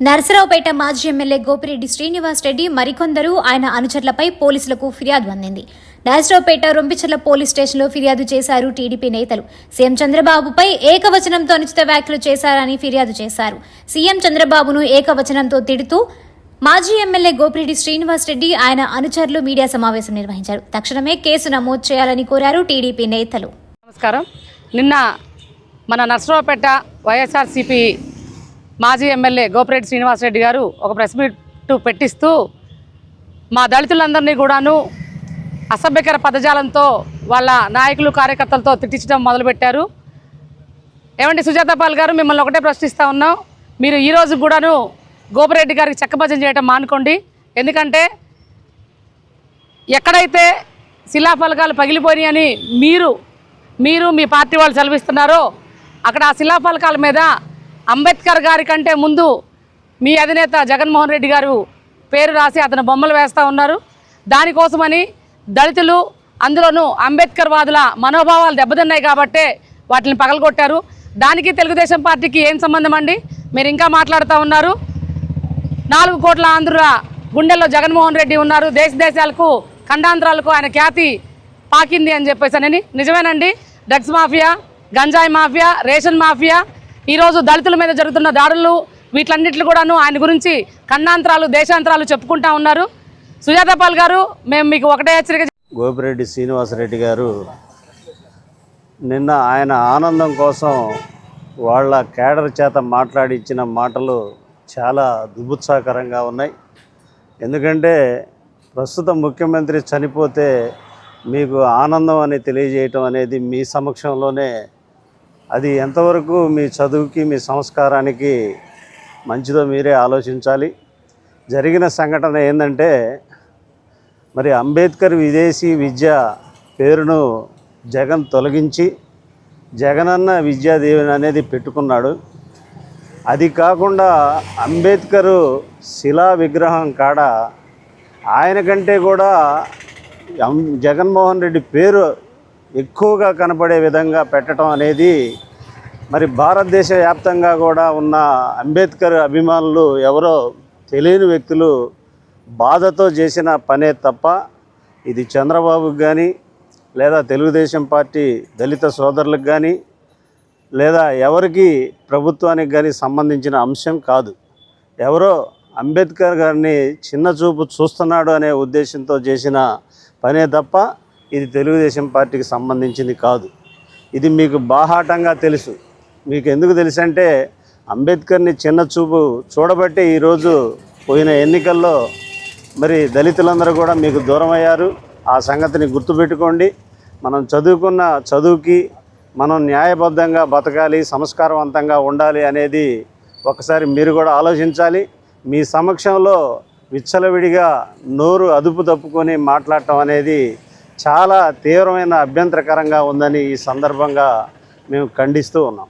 నర్సరావుపేట మాజీ ఎమ్మెల్యే గోపిరెడ్డి శ్రీనివాస్ రెడ్డి మరికొందరు ఆయన అనుచరులపై పోలీసులకు ఫిర్యాదు అందింది. నర్సరావుపేట రొంపిచెర్ల పోలీస్ స్టేషన్లో ఫిర్యాదు చేశారు టీడీపీ నేతలు. సీఎం చంద్రబాబుపై ఏకవచనంతో అనుచిత వ్యాఖ్యలు చేశారని ఫిర్యాదు చేశారు. సీఎం చంద్రబాబును ఏకవచనంతో తిడుతూ మాజీ ఎమ్మెల్యే గోపిరెడ్డి శ్రీనివాస్ రెడ్డి ఆయన అనుచరులు మీడియా సమావేశం నిర్వహించారు. తక్షణమే కేసు నమోదు చేయాలని కోరారు టీడీపీ నేతలు. నమస్కారం. నిన్న మన నర్సరావుపేట వైఎస్ఆర్సీపీ మాజీ ఎమ్మెల్యే గోపిరెడ్డి శ్రీనివాస్ రెడ్డి గారు ఒక ప్రెస్ మీట్ పెట్టిస్తూ మా దళితులందరినీ కూడాను అసభ్యకర పదజాలంతో వాళ్ళ నాయకులు కార్యకర్తలతో తిట్టించడం మొదలుపెట్టారు. ఏమండి సుజాత పాల్ గారు, మిమ్మల్ని ఒకటే ప్రశ్నిస్తూ ఉన్నాం, మీరు ఈరోజు కూడాను గోపిరెడ్డి గారికి చెక్కభజన చేయడం మానుకోండి. ఎందుకంటే ఎక్కడైతే శిలాఫలకాలు పగిలిపోయినాయని మీరు మీ పార్టీ వాళ్ళు సెలవిస్తున్నారో అక్కడ ఆ శిలాఫలకాల మీద అంబేద్కర్ గారి కంటే ముందు మీ అధినేత జగన్మోహన్ రెడ్డి గారు పేరు రాసి అతను బొమ్మలు వేస్తూ ఉన్నారు. దానికోసమని దళితులు, అందులోనూ అంబేద్కర్ వాదుల మనోభావాలు దెబ్బతిన్నాయి కాబట్టే వాటిని పగలగొట్టారు. దానికి తెలుగుదేశం పార్టీకి ఏం సంబంధం అండి? మీరు ఇంకా మాట్లాడుతూ ఉన్నారు. 4 కోట్ల ఆంధ్రుల గుండెల్లో జగన్మోహన్ రెడ్డి ఉన్నారు, దేశాలకు ఖండాంతరాలకు ఆయన ఖ్యాతి పాకింది అని చెప్పేసానని. నిజమేనండి. డ్రగ్స్ మాఫియా, గంజాయి మాఫియా, రేషన్ మాఫియా, ఈరోజు దళితుల మీద జరుగుతున్న దాడులు, వీటిలన్నింటినీ కూడాను ఆయన గురించి ఖండాంతరాలు, దేశాంతరాలు చెప్పుకుంటా ఉన్నారు. సుజాత పాల్ గారు, మేము మీకు ఒకటే హెచ్చరిక. గోపిరెడ్డి శ్రీనివాసరెడ్డి గారు నిన్న ఆయన ఆనందం కోసం వాళ్ళ కేడర్ చేత మాట్లాడించిన మాటలు చాలా దుబుత్సాకరంగా ఉన్నాయి. ఎందుకంటే ప్రస్తుత ముఖ్యమంత్రి చనిపోతే మీకు ఆనందం అని తెలియజేయటం అనేది మీ సమక్షంలోనే అది ఎంతవరకు మీ చదువుకి, మీ సంస్కారానికి మంచిదో మీరే ఆలోచించాలి. జరిగిన సంఘటన ఏంటంటే, మరి అంబేద్కర్ విదేశీ విద్య పేరును జగన్ తొలగించి జగనన్న విద్యాదేవిని అనేది పెట్టుకున్నాడు. అది కాకుండా అంబేద్కర్ శిలా విగ్రహం కాడ ఆయన కంటే కూడా జగన్మోహన్ రెడ్డి పేరు ఎక్కువగా కనపడే విధంగా పెట్టడం అనేది మరి భారతదేశ వ్యాప్తంగా కూడా ఉన్న అంబేద్కర్ అభిమానులు ఎవరో తెలియని వ్యక్తులు బాధతో చేసిన పనే తప్ప ఇది చంద్రబాబుకి కానీ, లేదా తెలుగుదేశం పార్టీ దళిత సోదరులకు కానీ, లేదా ఎవరికి ప్రభుత్వానికి కానీ సంబంధించిన అంశం కాదు. ఎవరో అంబేద్కర్ గారిని చిన్న చూపు చూస్తున్నాడు అనే ఉద్దేశంతో చేసిన పనే తప్ప ఇది తెలుగుదేశం పార్టీకి సంబంధించింది కాదు. ఇది మీకు బాహాటంగా తెలుసు. మీకు ఎందుకు తెలుసు అంటే, అంబేద్కర్ని చిన్న చూపు చూడబట్టే ఈరోజు పోయిన ఎన్నికల్లో మరి దళితులందరూ కూడా మీకు దూరం అయ్యారు. ఆ సంగతిని గుర్తుపెట్టుకోండి. మనం చదువుకున్న చదువుకి మనం న్యాయబద్ధంగా బతకాలి, సంస్కారవంతంగా ఉండాలి అనేది ఒకసారి మీరు కూడా ఆలోచించాలి. మీ సమక్షంలో విచ్చలవిడిగా నోరు అదుపు తప్పుకొని మాట్లాడటం అనేది చాలా తీవ్రమైన అభ్యంతరకరంగా ఉందని ఈ సందర్భంగా మేము ఖండిస్తూ ఉన్నాం.